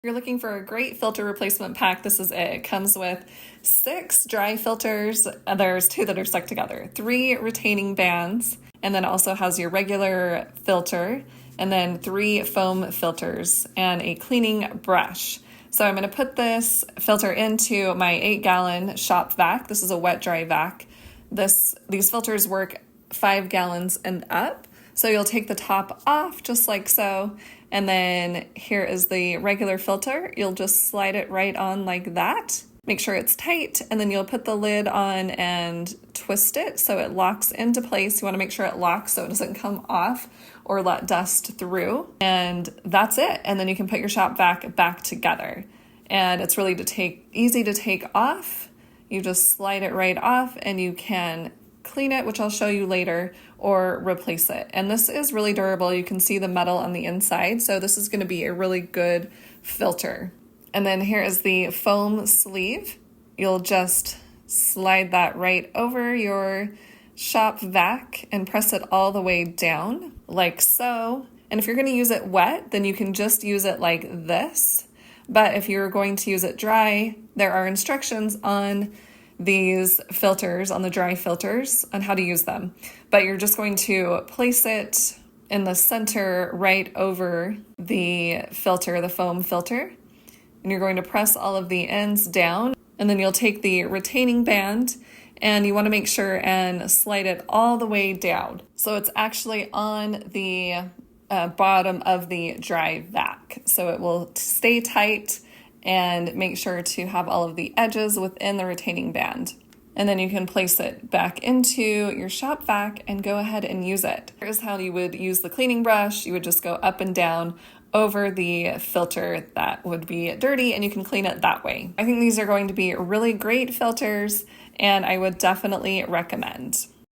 If you're looking for a great filter replacement pack, this is it. It comes with 6 dry filters, and there's 2 that are stuck together, 3 retaining bands, and then also has your regular filter, and then 3 foam filters, and a cleaning brush. So I'm going to put this filter into my 8-gallon ShopVac. This is a wet-dry vac. These filters work 5 gallons and up. So you'll take the top off just like so, and then here is the regular filter. You'll just slide it right on like that. Make sure it's tight, and then you'll put the lid on and twist it so it locks into place. You want to make sure it locks so it doesn't come off or let dust through. And that's it. And then you can put your ShopVac back together. And it's really easy to take off. You just slide it right off, and you can clean it, which I'll show you later, or replace it. And this is really durable. You can see the metal on the inside, so this is going to be a really good filter. And then here is the foam sleeve. You'll just slide that right over your ShopVac and press it all the way down, like so. And if you're going to use it wet, then you can just use it like this. But if you're going to use it dry, there are instructions on these filters, on the dry filters, on how to use them. But you're just going to place it in the center right over the filter, the foam filter. And you're going to press all of the ends down. And then you'll take the retaining band, and you want to make sure and slide it all the way down. So it's actually on the bottom of the dry vac. So it will stay tight, and make sure to have all of the edges within the retaining band. And then you can place it back into your ShopVac and go ahead and use it. Here's how you would use the cleaning brush. You would just go up and down over the filter that would be dirty, and you can clean it that way. I think these are going to be really great filters, and I would definitely recommend.